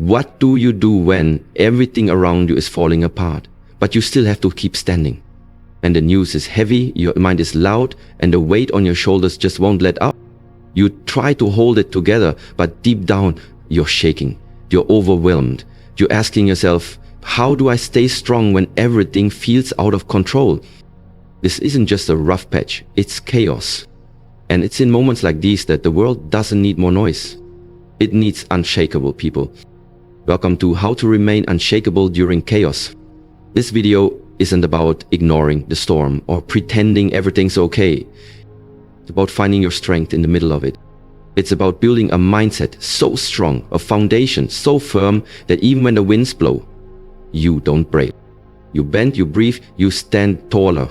What do you do when everything around you is falling apart, but you still have to keep standing? And the news is heavy, your mind is loud, and the weight on your shoulders just won't let up. You try to hold it together, but deep down, you're shaking. You're overwhelmed. You're asking yourself, how do I stay strong when everything feels out of control? This isn't just a rough patch, it's chaos. And it's in moments like these that the world doesn't need more noise. It needs unshakable people. Welcome to How to Remain Unshakable During Chaos. This video isn't about ignoring the storm or pretending everything's okay. It's about finding your strength in the middle of it. It's about building a mindset so strong, a foundation so firm that even when the winds blow, you don't break. You bend, you breathe, you stand taller.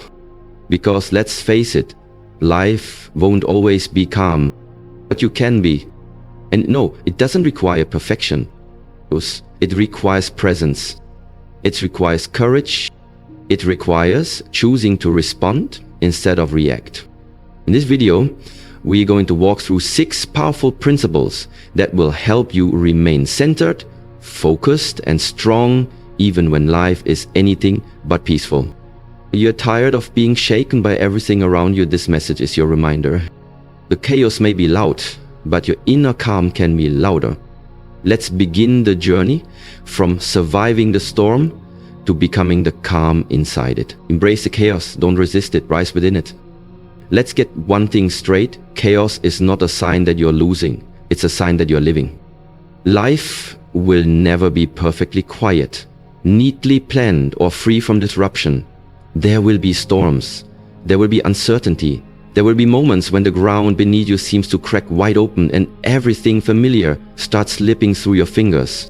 Because let's face it, life won't always be calm, but you can be. And no, it doesn't require perfection. It requires presence. It requires courage. It requires choosing to respond instead of react. In this video, we're going to walk through 6 powerful principles that will help you remain centered, focused, and strong even when life is anything but peaceful. You're tired of being shaken by everything around you, this message is your reminder. The chaos may be loud, but your inner calm can be louder. Let's begin the journey from surviving the storm to becoming the calm inside it. Embrace the chaos, don't resist it, rise within it. Let's get one thing straight, chaos is not a sign that you're losing, it's a sign that you're living. Life will never be perfectly quiet, neatly planned or free from disruption. There will be storms, there will be uncertainty, there will be moments when the ground beneath you seems to crack wide open and everything familiar starts slipping through your fingers.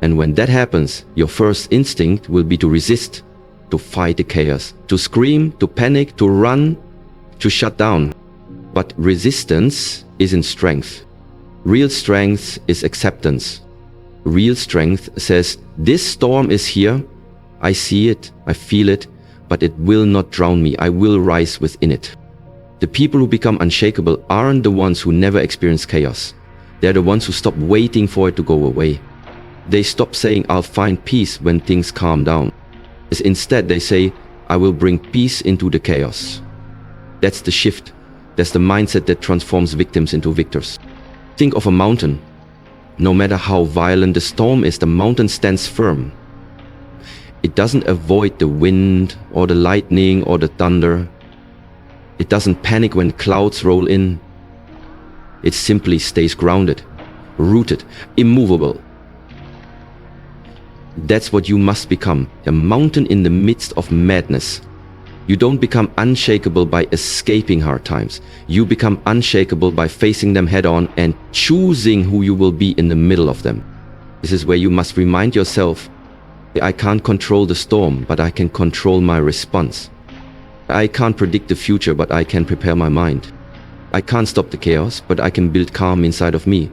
And when that happens, your first instinct will be to resist, to fight the chaos, to scream, to panic, to run, to shut down. But resistance isn't strength. Real strength is acceptance. Real strength says, this storm is here, I see it, I feel it, but it will not drown me, I will rise within it. The people who become unshakable aren't the ones who never experience chaos. They're the ones who stop waiting for it to go away. They stop saying, I'll find peace when things calm down. Instead, they say, I will bring peace into the chaos. That's the shift. That's the mindset that transforms victims into victors. Think of a mountain. No matter how violent the storm is, the mountain stands firm. It doesn't avoid the wind or the lightning or the thunder. It doesn't panic when clouds roll in. It simply stays grounded, rooted, immovable. That's what you must become, a mountain in the midst of madness. You don't become unshakable by escaping hard times. You become unshakable by facing them head on and choosing who you will be in the middle of them. This is where you must remind yourself, I can't control the storm, but I can control my response. I can't predict the future, but I can prepare my mind. I can't stop the chaos, but I can build calm inside of me.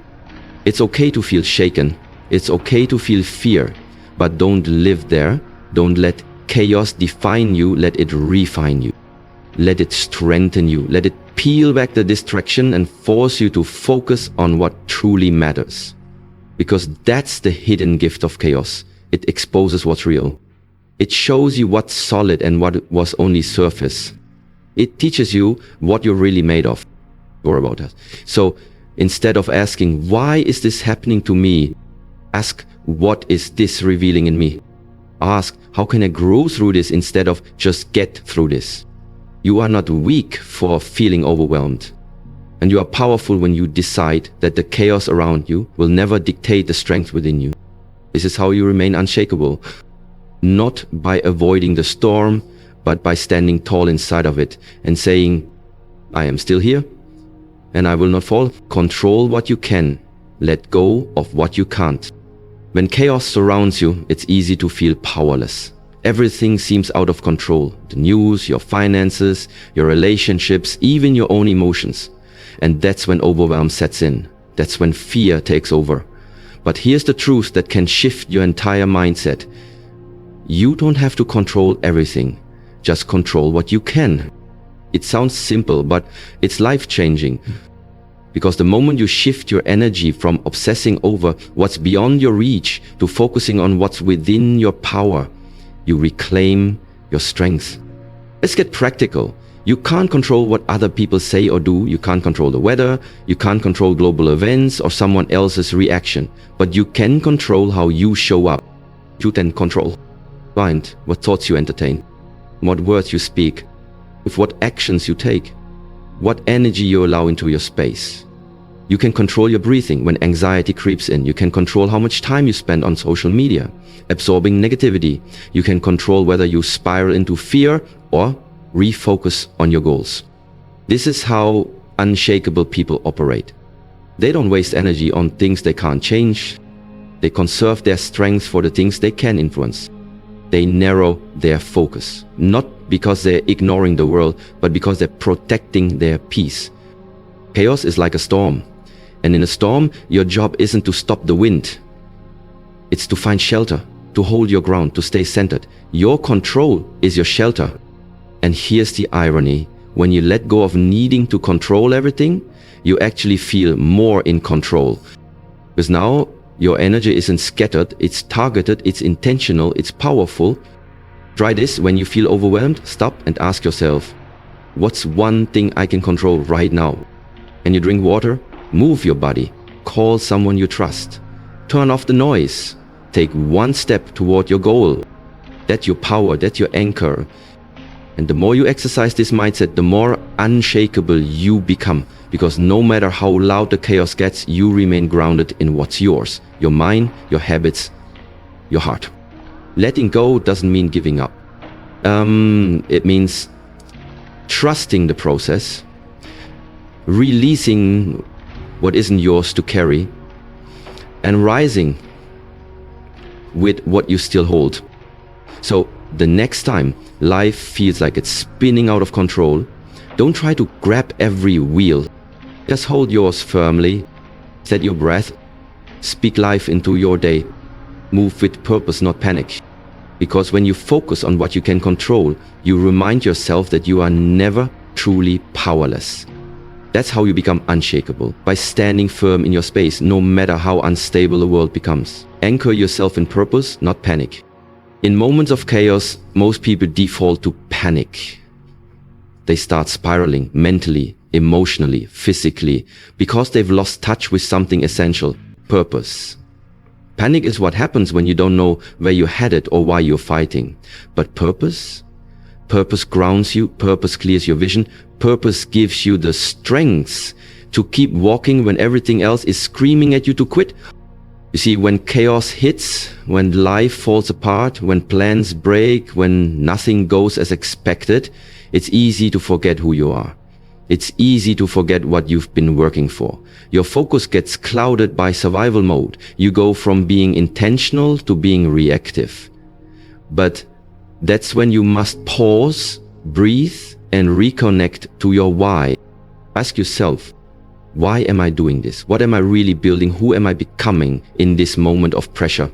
It's okay to feel shaken. It's okay to feel fear, but don't live there. Don't let chaos define you, let it refine you. Let it strengthen you. Let it peel back the distraction and force you to focus on what truly matters. Because that's the hidden gift of chaos. It exposes what's real. It shows you what's solid and what was only surface. It teaches you what you're really made of. Or about that. So instead of asking, why is this happening to me? Ask, what is this revealing in me? Ask, how can I grow through this instead of just get through this? You are not weak for feeling overwhelmed. And you are powerful when you decide that the chaos around you will never dictate the strength within you. This is how you remain unshakable. Not by avoiding the storm, but by standing tall inside of it and saying, I am still here and I will not fall. Control what you can. Let go of what you can't. When chaos surrounds you, it's easy to feel powerless. Everything seems out of control. The news, your finances, your relationships, even your own emotions. And that's when overwhelm sets in. That's when fear takes over. But here's the truth that can shift your entire mindset. You don't have to control everything. Just control what you can. It sounds simple, but it's life-changing. Because the moment you shift your energy from obsessing over what's beyond your reach to focusing on what's within your power, you reclaim your strength. Let's get practical. You can't control what other people say or do. You can't control the weather. You can't control global events or someone else's reaction. But you can control how you show up. You can control mind, what thoughts you entertain, what words you speak, with what actions you take, what energy you allow into your space. You can control your breathing when anxiety creeps in. You can control how much time you spend on social media, absorbing negativity. You can control whether you spiral into fear or refocus on your goals. This is how unshakable people operate. They don't waste energy on things they can't change. They conserve their strength for the things they can influence. They narrow their focus, not because they're ignoring the world, but because they're protecting their peace. Chaos is like a storm. And in a storm, your job isn't to stop the wind. It's to find shelter, to hold your ground, to stay centered. Your control is your shelter. And here's the irony. When you let go of needing to control everything, you actually feel more in control. Because now your energy isn't scattered, it's targeted, it's intentional, it's powerful. Try this when you feel overwhelmed. Stop and ask yourself, what's one thing I can control right now? Can you drink water? Move your body. Call someone you trust. Turn off the noise. Take one step toward your goal. That's your power, that's your anchor. And the more you exercise this mindset, the more unshakable you become. Because no matter how loud the chaos gets, you remain grounded in what's yours. Your mind, your habits, your heart. Letting go doesn't mean giving up. It means trusting the process, releasing what isn't yours to carry, and rising with what you still hold. So the next time life feels like it's spinning out of control, don't try to grab every wheel. Just hold yours firmly, set your breath, speak life into your day, move with purpose, not panic. Because when you focus on what you can control, you remind yourself that you are never truly powerless. That's how you become unshakable, by standing firm in your space, no matter how unstable the world becomes. Anchor yourself in purpose, not panic. In moments of chaos, most people default to panic. They start spiraling mentally, emotionally, physically, because they've lost touch with something essential, purpose. Panic is what happens when you don't know where you're headed or why you're fighting. But purpose? Purpose grounds you, purpose clears your vision, purpose gives you the strength to keep walking when everything else is screaming at you to quit. You see, when chaos hits, when life falls apart, when plans break, when nothing goes as expected, it's easy to forget who you are. It's easy to forget what you've been working for. Your focus gets clouded by survival mode. You go from being intentional to being reactive. But that's when you must pause, breathe, and reconnect to your why. Ask yourself, why am I doing this? What am I really building? Who am I becoming in this moment of pressure?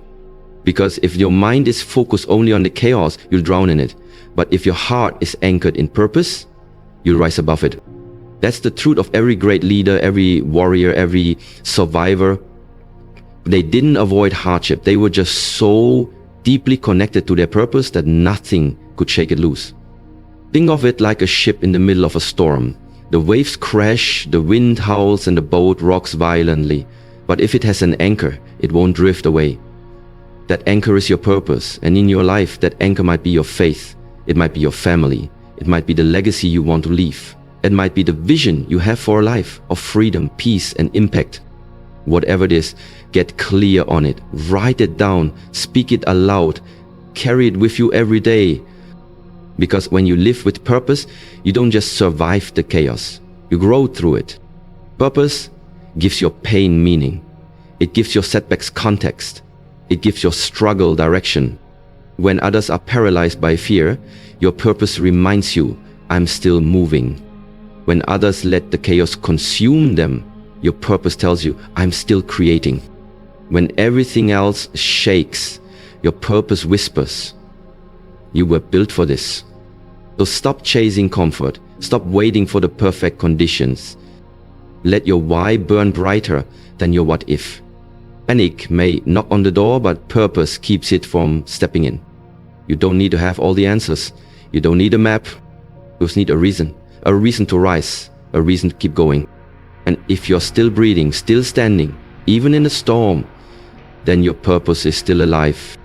Because if your mind is focused only on the chaos, you'll drown in it. But if your heart is anchored in purpose, you'll rise above it. That's the truth of every great leader, every warrior, every survivor. They didn't avoid hardship. They were just so deeply connected to their purpose that nothing could shake it loose. Think of it like a ship in the middle of a storm. The waves crash, the wind howls, and the boat rocks violently. But if it has an anchor, it won't drift away. That anchor is your purpose, and in your life, that anchor might be your faith. It might be your family. It might be the legacy you want to leave. It might be the vision you have for a life of freedom, peace, and impact. Whatever it is, get clear on it. Write it down. Speak it aloud. Carry it with you every day. Because when you live with purpose, you don't just survive the chaos. You grow through it. Purpose gives your pain meaning. It gives your setbacks context. It gives your struggle direction. When others are paralyzed by fear, your purpose reminds you, I'm still moving. When others let the chaos consume them, your purpose tells you, I'm still creating. When everything else shakes, your purpose whispers, you were built for this. So stop chasing comfort. Stop waiting for the perfect conditions. Let your why burn brighter than your what if. Panic may knock on the door, but purpose keeps it from stepping in. You don't need to have all the answers. You don't need a map. You just need a reason to rise, a reason to keep going. And if you're still breathing, still standing, even in a storm, then your purpose is still alive.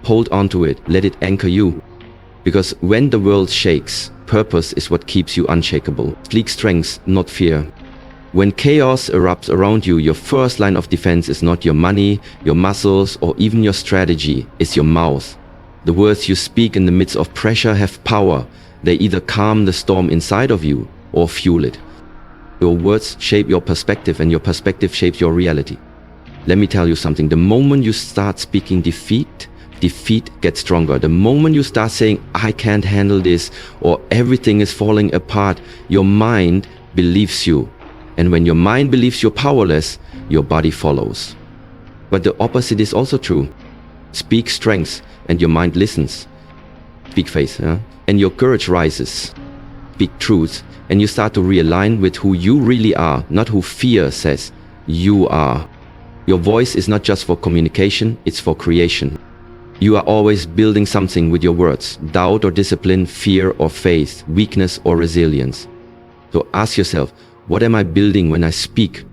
Hold on to it, let it anchor you. Because when the world shakes, purpose is what keeps you unshakable. Sleek strength, not fear. When chaos erupts around you, your first line of defense is not your money, your muscles, or even your strategy, it's your mouth. The words you speak in the midst of pressure have power. They either calm the storm inside of you or fuel it. Your words shape your perspective, and your perspective shapes your reality. Let me tell you something. The moment you start speaking defeat gets stronger. The moment you start saying, I can't handle this, or everything is falling apart, your mind believes you. And when your mind believes you're powerless, your body follows. But the opposite is also true. Speak strength and your mind listens. Speak faith, and your courage rises. Speak truth and you start to realign with who you really are, not who fear says you are. Your voice is not just for communication, it's for creation. You are always building something with your words, doubt or discipline, fear or faith, weakness or resilience. So ask yourself, what am I building when I speak?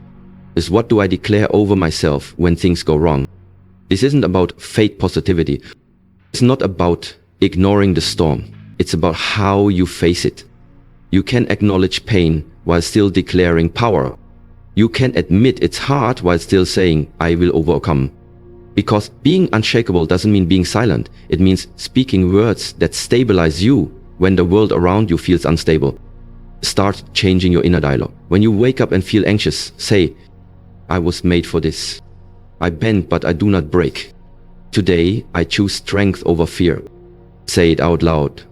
Is what do I declare over myself when things go wrong? This isn't about fake positivity. It's not about ignoring the storm. It's about how you face it. You can acknowledge pain while still declaring power. You can admit it's hard while still saying, I will overcome. Because being unshakable doesn't mean being silent. It means speaking words that stabilize you when the world around you feels unstable. Start changing your inner dialogue. When you wake up and feel anxious, say, I was made for this. I bend, but I do not break. Today, I choose strength over fear. Say it out loud.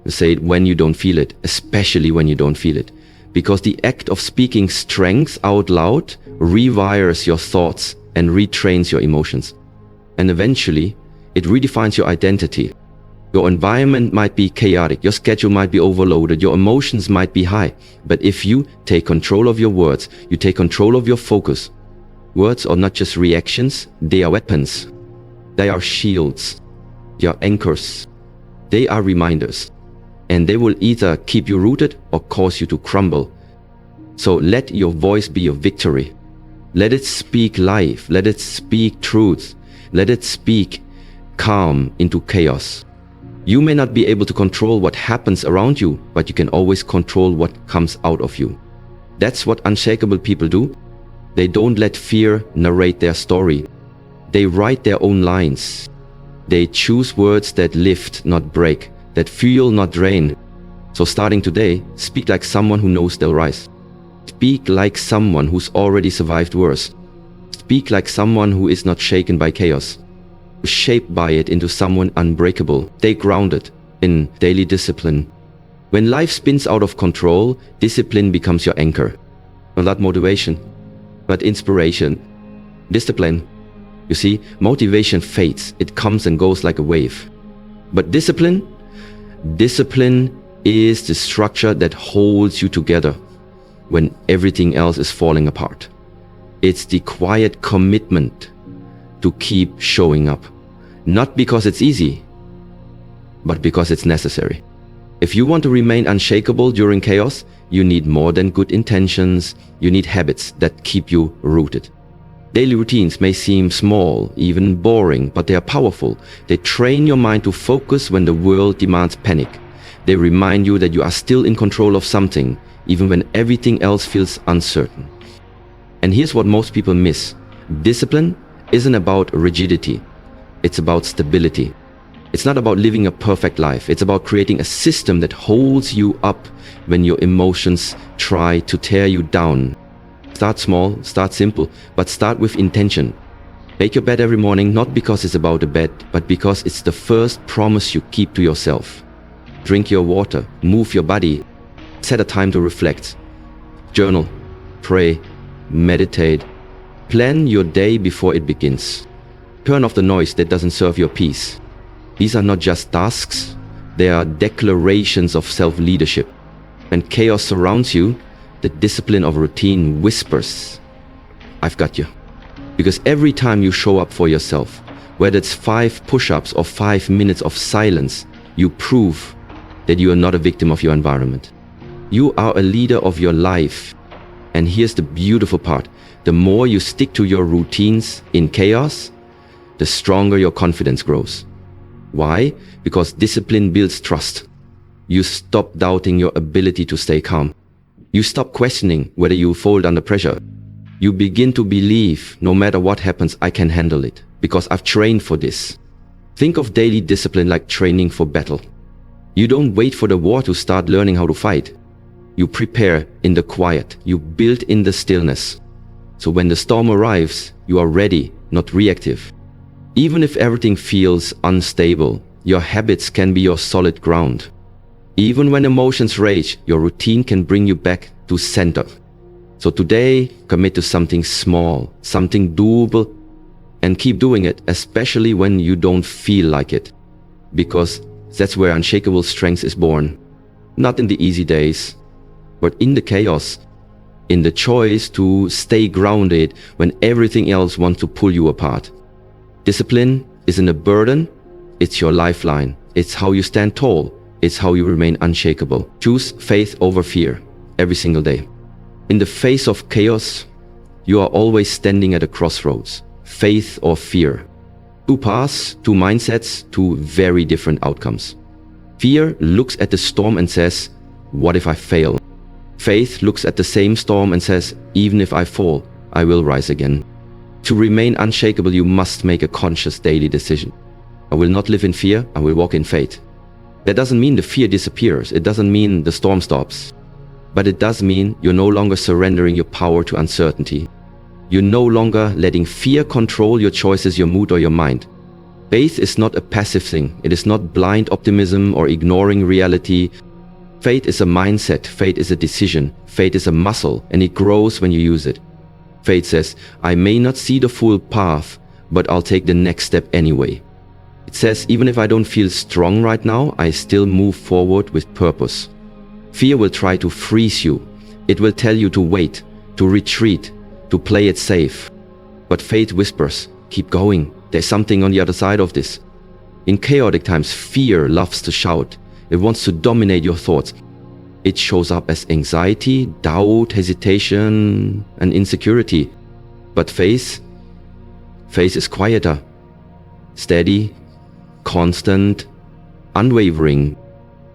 Say it when you don't feel it, especially when you don't feel it. Because the act of speaking strength out loud rewires your thoughts and retrains your emotions. And eventually, it redefines your identity. Your environment might be chaotic, your schedule might be overloaded, your emotions might be high. But if you take control of your words, you take control of your focus. Words are not just reactions, they are weapons. They are shields. They are anchors. They are reminders. And they will either keep you rooted or cause you to crumble. So let your voice be your victory. Let it speak life. Let it speak truth. Let it speak calm into chaos. You may not be able to control what happens around you, but you can always control what comes out of you. That's what unshakable people do. They don't let fear narrate their story. They write their own lines. They choose words that lift, not break, that fuel, not drain. So starting today, speak like someone who knows they'll rise. Speak like someone who's already survived worse. Speak like someone who is not shaken by chaos. Shaped by it into someone unbreakable. Stay grounded in daily discipline. When life spins out of control, discipline becomes your anchor. Not motivation, but inspiration. Discipline. You see, motivation fades. It comes and goes like a wave. But discipline is the structure that holds you together when everything else is falling apart. It's the quiet commitment to keep showing up. Not because it's easy, but because it's necessary. If you want to remain unshakable during chaos, you need more than good intentions. You need habits that keep you rooted. Daily routines may seem small, even boring, but they are powerful. They train your mind to focus when the world demands panic. They remind you that you are still in control of something, even when everything else feels uncertain. And here's what most people miss. Discipline isn't about rigidity. It's about stability. It's not about living a perfect life. It's about creating a system that holds you up when your emotions try to tear you down. Start small, start simple, but start with intention. Make your bed every morning, not because it's about the bed, but because it's the first promise you keep to yourself. Drink your water, move your body, set a time to reflect. Journal, pray, meditate. Plan your day before it begins. Turn off the noise that doesn't serve your peace. These are not just tasks, they are declarations of self-leadership. When chaos surrounds you, The discipline of routine whispers, I've got you. Because every time you show up for yourself, whether it's 5 push-ups or 5 minutes of silence, you prove that you are not a victim of your environment. You are a leader of your life. And here's the beautiful part. The more you stick to your routines in chaos, the stronger your confidence grows. Why? Because discipline builds trust. You stop doubting your ability to stay calm. You stop questioning whether you fold under pressure. You begin to believe, no matter what happens, I can handle it, because I've trained for this. Think of daily discipline like training for battle. You don't wait for the war to start learning how to fight. You prepare in the quiet. You build in the stillness. So when the storm arrives, you are ready, not reactive. Even if everything feels unstable, your habits can be your solid ground. Even when emotions rage, your routine can bring you back to center. So today, commit to something small, something doable, and keep doing it, especially when you don't feel like it. Because that's where unshakable strength is born. Not in the easy days, but in the chaos, in the choice to stay grounded when everything else wants to pull you apart. Discipline isn't a burden, it's your lifeline. It's how you stand tall. It's how you remain unshakable. Choose faith over fear every single day. In the face of chaos, you are always standing at a crossroads. Faith or fear. 2 paths, 2 mindsets, 2 very different outcomes. Fear looks at the storm and says, what if I fail? Faith looks at the same storm and says, even if I fall, I will rise again. To remain unshakable, you must make a conscious daily decision. I will not live in fear, I will walk in faith. That doesn't mean the fear disappears. It doesn't mean the storm stops. But it does mean you're no longer surrendering your power to uncertainty. You're no longer letting fear control your choices, your mood, or your mind. Faith is not a passive thing. It is not blind optimism or ignoring reality. Faith is a mindset. Faith is a decision. Faith is a muscle, and it grows when you use it. Faith says, I may not see the full path, but I'll take the next step anyway. It says, even if I don't feel strong right now, I still move forward with purpose. Fear will try to freeze you. It will tell you to wait, to retreat, to play it safe. But faith whispers, keep going. There's something on the other side of this. In chaotic times, fear loves to shout. It wants to dominate your thoughts. It shows up as anxiety, doubt, hesitation, and insecurity. But faith is quieter, steady, constant, unwavering.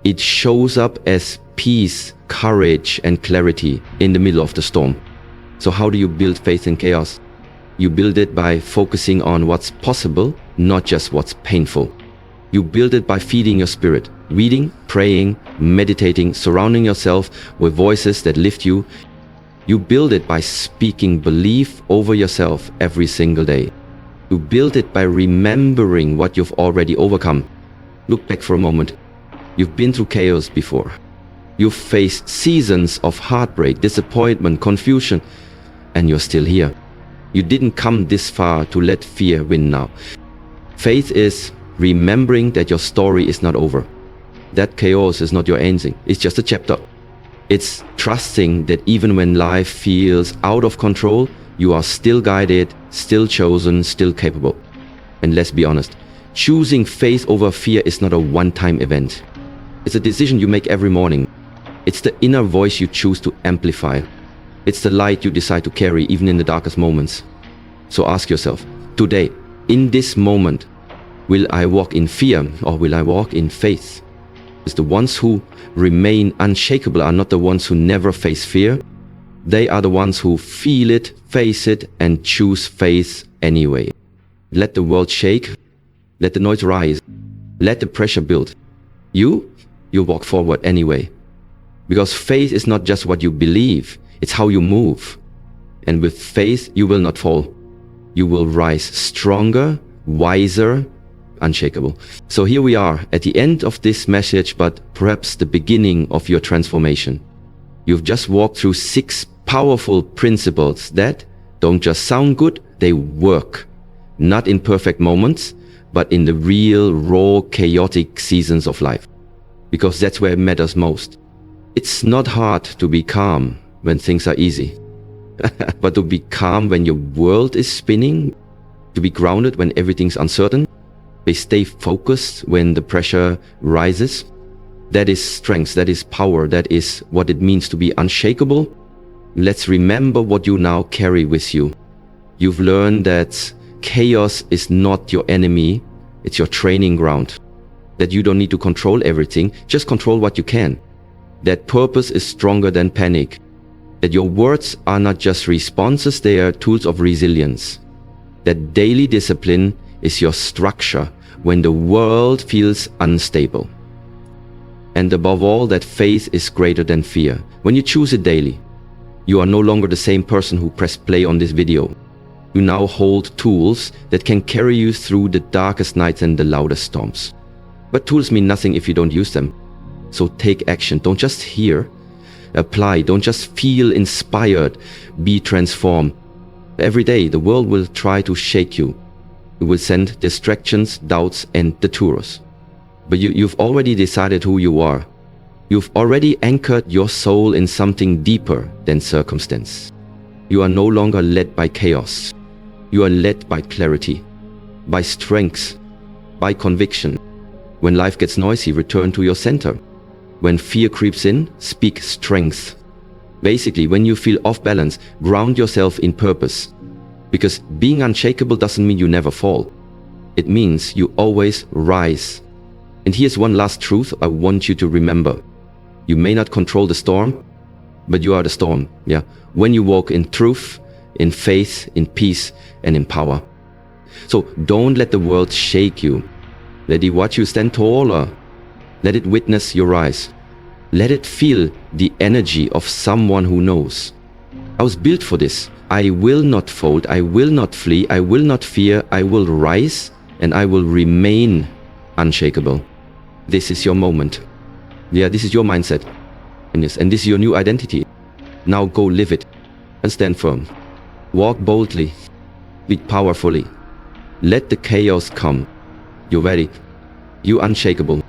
It shows up as peace, courage, and clarity in the middle of the storm. So how do you build faith in chaos? You build it by focusing on what's possible, not just what's painful. You build it by feeding your spirit, reading, praying, meditating, surrounding yourself with voices that lift you. You build it by speaking belief over yourself every single day. You build it by remembering what you've already overcome. Look back for a moment. You've been through chaos before. You've faced seasons of heartbreak, disappointment, confusion, and you're still here. You didn't come this far to let fear win now. Faith is remembering that your story is not over. That chaos is not your ending. It's just a chapter. It's trusting that even when life feels out of control, you are still guided, still chosen, still capable. And let's be honest, choosing faith over fear is not a one-time event. It's a decision you make every morning. It's the inner voice you choose to amplify. It's the light you decide to carry even in the darkest moments. So ask yourself, today, in this moment, will I walk in fear or will I walk in faith? Because the ones who remain unshakable are not the ones who never face fear. They are the ones who feel it, face it, and choose faith anyway. Let the world shake. Let the noise rise. Let the pressure build. You walk forward anyway. Because faith is not just what you believe, it's how you move. And with faith, you will not fall. You will rise stronger, wiser, unshakable. So here we are at the end of this message, but perhaps the beginning of your transformation. You've just walked through 6 powerful principles that don't just sound good, they work. Not in perfect moments, but in the real, raw, chaotic seasons of life. Because that's where it matters most. It's not hard to be calm, when things are easy. But to be calm when your world is spinning, to be grounded when everything's uncertain, they stay focused when the pressure rises. That is strength, that is power, that is what it means to be unshakable. Let's remember what you now carry with you. You've learned that chaos is not your enemy, it's your training ground. That you don't need to control everything, just control what you can. That purpose is stronger than panic. That your words are not just responses, they are tools of resilience. That daily discipline is your structure when the world feels unstable. And above all, that faith is greater than fear. When you choose it daily, you are no longer the same person who pressed play on this video. You now hold tools that can carry you through the darkest nights and the loudest storms. But tools mean nothing if you don't use them. So take action. Don't just hear. Apply. Don't just feel inspired. Be transformed. Every day, the world will try to shake you. It will send distractions, doubts, and detours. But you've already decided who you are. You've already anchored your soul in something deeper than circumstance. You are no longer led by chaos. You are led by clarity, by strength, by conviction. When life gets noisy, return to your center. When fear creeps in, speak strength. Basically, when you feel off balance, ground yourself in purpose. Because being unshakable doesn't mean you never fall. It means you always rise. And here's one last truth I want you to remember. You may not control the storm, but you are the storm. Yeah. When you walk in truth, in faith, in peace, and in power. So don't let the world shake you. Let it watch you stand taller. Let it witness your rise. Let it feel the energy of someone who knows. I was built for this. I will not fold. I will not flee. I will not fear. I will rise and I will remain unshakable. This is your moment. Yeah, this is your mindset. And this is your new identity. Now go live it and stand firm. Walk boldly. Lead powerfully. Let the chaos come. You're ready. You're unshakable.